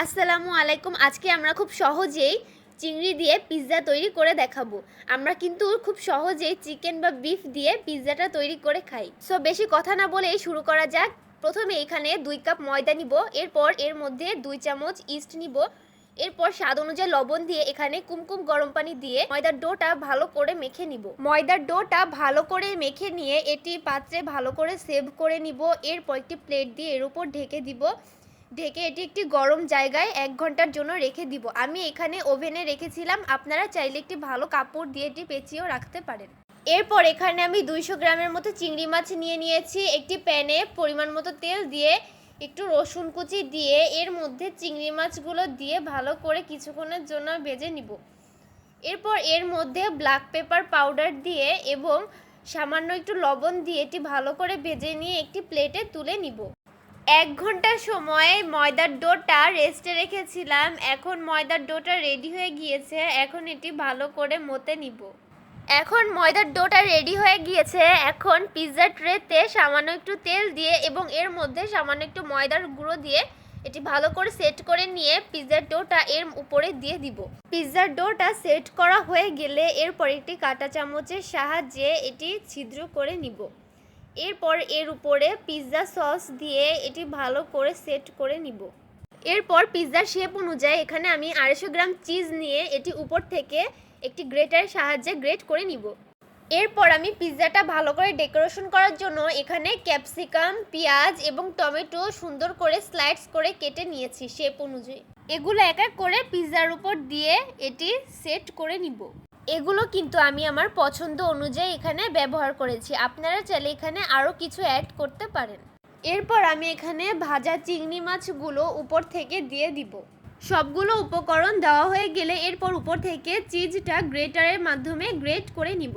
আসসালামু আলাইকুম। আজকে আমরা খুব সহজেই চিংড়ি দিয়ে পিৎজা তৈরি করে দেখাবো। আমরা কিন্তু খুব সহজেই চিকেন বা বিফ দিয়ে পিৎজাটা তৈরি করে খাই। সো বেশি কথা না বলেই শুরু করা যাক। প্রথমে এখানে 2 কাপ ময়দা নিব, এরপর এর মধ্যে 2 চামচ ইস্ট নিব, এরপর স্বাদ অনুযায়ী লবণ দিয়ে এখানে কুমকুম গরম পানি দিয়ে ময়দার ডোটা ভালো করে মেখে নিব। ময়দার ডোটা ভালো করে মেখে নিয়ে এটি পাত্রে ভালো করে সেভ করে নিব। এরপর একটি প্লেট দিয়ে এর উপর ঢেকে দিব। ঢেকে এটি একটি গরম জায়গায় 1 ঘন্টার জন্য রেখে দিব। আমি এখানে ওভেনে রেখেছিলাম, আপনারা চাইলে একটি ভালো কাপড় দিয়ে এটি পেঁচিয়েও রাখতে পারেন। এরপর এখানে আমি 200 গ্রামের মতো চিংড়ি মাছ নিয়ে নিয়েছি। একটি প্যানে পরিমাণ মতো তেল দিয়ে একটু রসুন কুচি দিয়ে এর মধ্যে চিংড়ি মাছগুলো দিয়ে ভালো করে কিছুক্ষণের জন্য ভেজে নিব। এরপর এর মধ্যে ব্ল্যাক পেপার পাউডার দিয়ে এবং সামান্য একটু লবণ দিয়ে এটি ভালো করে ভেজে নিয়ে একটি প্লেটে তুলে নিব। 1 ঘন্টা সময় ময়দার ডোটা রেস্টে রেখেছিলাম। এখন ময়দার ডোটা রেডি হয়ে গিয়েছে। এখন এটি ভালো করে মতে নিব। এখন ময়দার ডোটা রেডি হয়ে গিয়েছে। এখন পিৎজা ট্রেতে সামান্য একটু তেল দিয়ে এবং এর মধ্যে সামান্য একটু ময়দার গুঁড়ো দিয়ে এটি ভালো করে সেট করে নিয়ে পিৎজার ডোটা এর উপরে দিয়ে দিব। পিৎজার ডোটা সেট করা হয়ে গেলে এরপর একটি কাঁটা চামচের সাহায্যে এটি ছিদ্র করে নিব। এরপর এর উপরে পিৎজা সস দিয়ে এটি ভালো করে সেট করে নিব। এরপর পিৎজার শেপ অনুযায়ী এখানে আমি 250 গ্রাম চিজ নিয়ে এটি উপর থেকে একটি গ্রেটারের সাহায্যে গ্রেট করে নিব। এরপর আমি পিৎজাটা ভালো করে ডেকোরেশন করার জন্য এখানে ক্যাপসিকাম, পেঁয়াজ এবং টমেটো সুন্দর করে স্লাইডস করে কেটে নিয়েছি শেপ অনুযায়ী। এগুলো এক এক করে পিৎজার উপর দিয়ে এটি সেট করে নিব। এগুলো কিন্তু আমি আমার পছন্দ অনুযায়ী এখানে ব্যবহার করেছি, আপনারা চাইলে এখানে আরও কিছু অ্যাড করতে পারেন। এরপর আমি এখানে ভাজা চিংড়ি মাছগুলো উপর থেকে দিয়ে দিব। সবগুলো উপকরণ দেওয়া হয়ে গেলে এরপর উপর থেকে চিজটা গ্রেটারের মাধ্যমে গ্রেট করে নিব।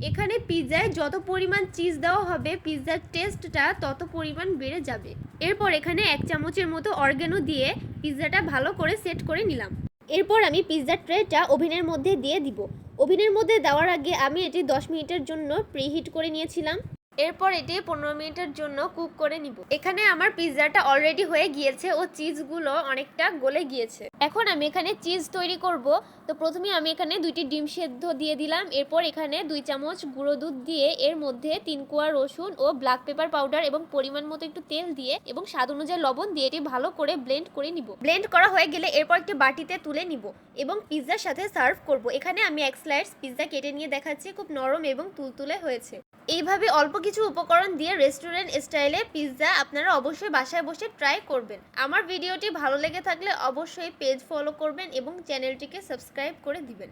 এখানে পিৎজায় যত পরিমাণ চিজ দেওয়া হবে পিৎজার টেস্টটা তত পরিমাণ বেড়ে যাবে। এরপর এখানে 1 চামচের মতো অরিগ্যানো দিয়ে পিৎজাটা ভালো করে সেট করে নিলাম। এরপর আমি পিৎজার ট্রেটা ওভেনের মধ্যে দিয়ে দিব। ওভেনের মধ্যে দেওয়ার আগে আমি এটি 10 মিনিটের জন্য প্রিহিট করে নিয়েছিলাম। এরপর এটি 15 মিনিটের জন্য কুক করে নিব। এখানে আমার পিৎজাটা অলরেডি হয়ে গিয়েছে ও চিজগুলো অনেকটা গলে গিয়েছে। এখন আমি এখানে চিজ তৈরি করব। তো প্রথমে আমি এখানে 2টি ডিম সেদ্ধ দিয়ে দিলাম। এরপর এখানে 2 চামচ গুঁড়ো দুধ দিয়ে এর মধ্যে 3 কোয়া রসুন ও ব্ল্যাক পেপার পাউডার এবং পরিমাণ মতো একটু তেল দিয়ে এবং স্বাদ অনুযায়ী লবণ দিয়ে এটি ভালো করে ব্লেন্ড করে নিব। ব্লেন্ড করা হয়ে গেলে এরপর একটি বাটিতে তুলে নিব এবং পিৎজার সাথে সার্ভ করব। এখানে আমি 1 স্লাইস পিৎজা কেটে নিয়ে দেখাচ্ছি, খুব নরম এবং তুলতুলে হয়েছে। এইভাবে অল্প কিছু উপকরণ দিয়ে রেস্টুরেন্ট স্টাইলে পিৎজা আপনারা অবশ্যই বাসায় বসে ট্রাই করবেন। আমার ভিডিওটি ভালো লেগে থাকলে অবশ্যই পেজ ফলো করবেন এবং চ্যানেলটিকে সাবস্ক্রাইব করে দিবেন।